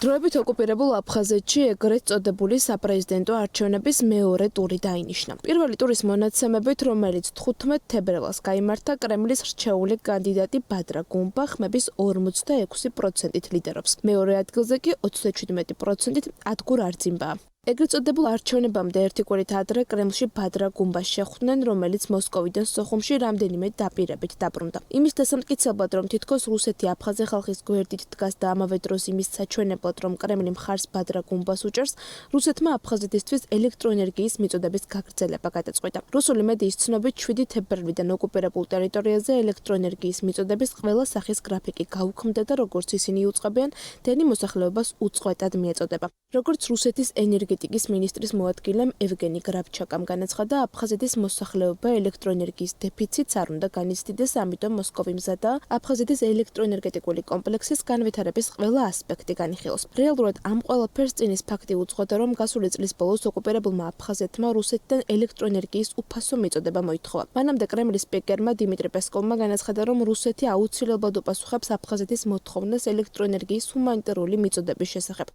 დროებით ოკუპირებულ აფხაზეთში ეგრეთ წოდებული საპრეზიდენტო არჩევნების მეორე ტური დაინიშნა. პირველი ტურის მონაცემებით, რომელიც 15 თებერვალს გაიმართა, კრემლის რჩეული კანდიდატი ბადრა გუმბა ხმების 46%-ით ლიდერობს. მეორე ადგილზე კი 37%-ით ადგურ არძიმბაა. ეგრეთ წოდებულ არჩევნებამდე ერთი კვირით ადრე კრემლში ბადრა გუმბას შეხვდნენ, რომელიც მოსკოვიდან სოხუმში რამდენიმე დაპირებით დაბრუნდა. იმის დასამტკიცებლად, რომ თითქოს რუსეთი აფხაზი ხალხის გვერდით დგას და ამავე დროს იმის საჩვენებლად, რომ კრემლი მხარს ბადრა გუმბას უჭერს, რუსეთმა აფხაზეთისთვის ელექტროენერგიის მიწოდების გაგრძელება გადაწყვიტა. რუსული მედიის ცნობით 7 თებერვლიდან ოკუპირებულ ტერიტორიაზე ელექტროენერგიის მიწოდების ყველა სახის გრაფიკი გაუქმდა და როგორც ისინი უწყებიან, დენი მოსახლეობას უწყვეტად მიეწოდება. როგორც რუსეთის ენერგეტიკის მინისტრის მოადგილემ ევგენი გრაბჩაკამ განაცხადა, აფხაზეთის მოსახლეობა ელექტროენერგიის დეფიციტს არ უნდა განიცდიდეს, ამიტომ მოსკოვი მზადაა აფხაზეთის ელექტროენერგეტიკული კომპლექსის განვითარების ყველა ასპექტი განიხილოს. რეალურად ამ ყველაფერს წინის ფაქტი უძღვება, რომ გასული წლის ბოლოს ოკუპირებულმა აფხაზეთმა რუსეთიდან ელექტროენერგიის უფასო მიწოდება მოითხოვა. მანამდე კრემლის სპიკერმა დიმიტრი პესკოვმა განაცხადა, რომ რუსეთი აუცილებლად უპასუხებს აფხაზეთის მოთხოვნას ელექტროენერგიის ჰუმანიტარული მიწოდების შესახებ.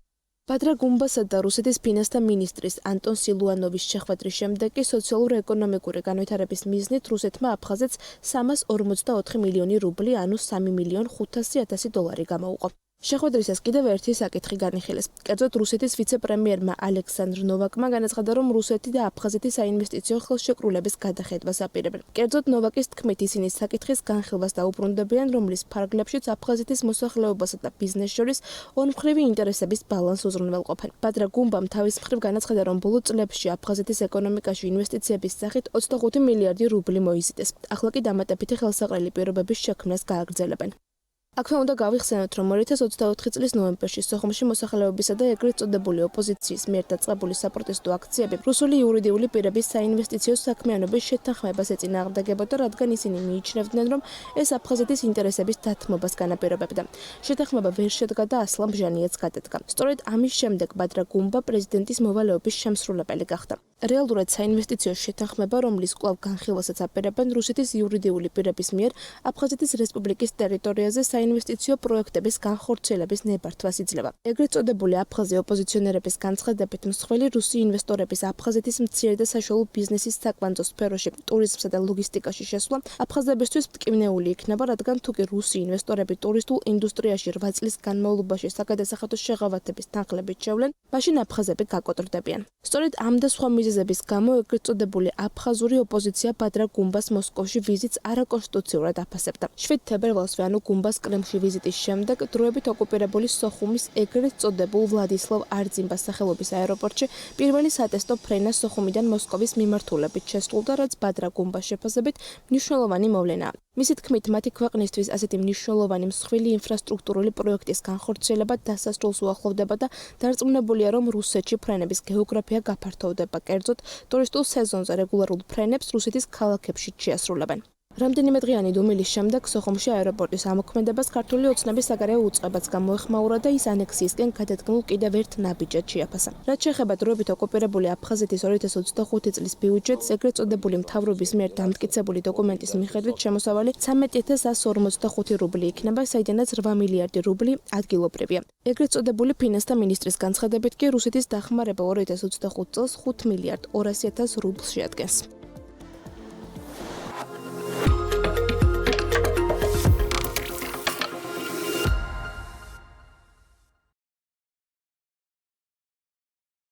ბადრა გუმბასა და რუსეთის ფინანსთა მინისტრის ანტონ სილუანოვის შეხვედრის შემდეგ კი სოციალურ-ეკონომიკური განვითარების მიზნით რუსეთმა აფხაზეთს 344 მილიონი რუბლი, ანუ 3.500.000 დოლარი გამოუყო. შეხვედრისას კიდევ ერთი საკითხი განიხილეს. კერძოდ რუსეთის ვიცე-პრემიერმა ალექსანდრ ნოვაკმა განაცხადა, რომ რუსეთი და აფხაზეთი საინვესტიციო ხელშეკრულების გადახედვას აპირებენ. კერძოდ ნოვაკის თქმით, ისინი საკითხის განხილვას დაუბრუნდებიან, რომლის ფარგლებშიც აფხაზეთის მოსახლეობასა და ბიზნესს შორის ორმხრივი ინტერესების ბალანსს უზრუნველყოფენ. ბადრა გუმბამ თავის მხრივ განაცხადა, რომ ბოლო წლებში აფხაზეთის ეკონომიკაში ინვესტიციების სახით 25 მილიარდი რუბლი მოიზიდეს. ახლა კი დამატებითი ხელსაყრელი პირობების შექმნას გააგრძელებენ. აქვე უნდა გავიხსენოთ, რომ 2024 წლის ნოემბერში სოხუმში მოსახლეობისა და ეგრეთ წოდებული ოპოზიციის მიერ დაწყებული საპროტესტო აქციები რუსული იურიდიული პირების საინვესტიციო საქმიანობის შეთანხმებას ეწინააღმდეგებოდა, რადგან ისინი მიიჩნევდნენ, რომ ეს აფხაზეთის ინტერესების დათმობას განაპირობებდა. შეთანხმება ვერ შედგა და ასლან ბჟანიაც გადადგა. სწორედ ამის შემდეგ ბადრა გუმბა პრეზიდენტის მოვალეობის შემსრულებელი გახდა. რეალურად საინვესტიციო შეთანხმება, რომლის კვლავ განხილვასაც აპირებენ რუსეთის იურიდიული პირების მიერ აფხაზეთის რესპუბლიკის ტერიტორიაზე საინვესტიციო პროექტების განხორციელების ნებართვას იძლევა. ეგრეთ წოდებული აფხაზი ოპოზიციონერების განცხადებით, მსხვილი რუსი ინვესტორების აფხაზეთის მცირე და საშუალო ბიზნესის საკვანძო სფეროში, ტურიზმსა და ლოგისტიკაში შესვლა აფხაზებისთვის მტკივნეული იქნება, რადგან თუკი რუსი ინვესტორები ტურისტულ ინდუსტრიაში 8 წლის განმავლობაში საგადასახადო შეღავათების თანხლებით შევლენ, მაშინ აფხაზები გაკოტრდებიან. სწორედ ამ და სხვა მიზეზების გამო ეგრეთ წოდებული აფხაზური ოპოზიცია ბადრა გუმბას მოსკოვში ვიზიტს არაკონსტიტუციურად აფასებდა. 7 თებერვალსვე, ანუ გუმბას კრემლში ვიზიტის შემდეგ, დროებით ოკუპირებული სოხუმის ეგრეთ წოდებულ ვლადისლავ არძიმბას სახელობის აეროპორტში პირველი სატესტო ფრენა სოხუმიდან მოსკოვის მიმართულებით შესრულდა, რაც ბადრა გუმბას შეფასებით მნიშვნელოვანი მოვლენაა. მისი თქმით, მათი ქვეყნისთვის ასეთი მნიშვნელოვანი მსხვილი ინფრასტრუქტურული პროექტის განხორციელება დასასრულს უახლოვდება და დარწმუნებულია, რომ რუსეთში ფრენების გეოგრაფია გაფართოვდება. კერძოდ, ტურისტულ სეზონზე რეგულარულ ფრენებს რუსეთის ქალაქებში შეასრულებენ. რამდენიმე დღიანი დუმილის შემდეგ სოხუმში აეროპორტის ამოქმედებას ქართული ოცნების საგარეო უწყებაც გამოეხმაურა და ის ანექსიისკენ გადადგმულ კიდევ ერთ ნაბიჯად შეაფასა. რაც შეეხება დროებით ოკუპირებული აფხაზეთის 2025 წლის ბიუჯეტს, ეგრეთ წოდებული მთავრობის მიერ დამტკიცებული დოკუმენტის მიხედვით შემოსავალი 13.145 რუბლი იქნება, საიდანაც 8 მილიარდი რუბლი ადგილობრივია. ეგრეთ წოდებული ფინანსთა მინისტრის განცხადებით კი რუსეთის დახმარება 2025 წელს 5 მილიარდ 200.000 რუბლს შეადგენს.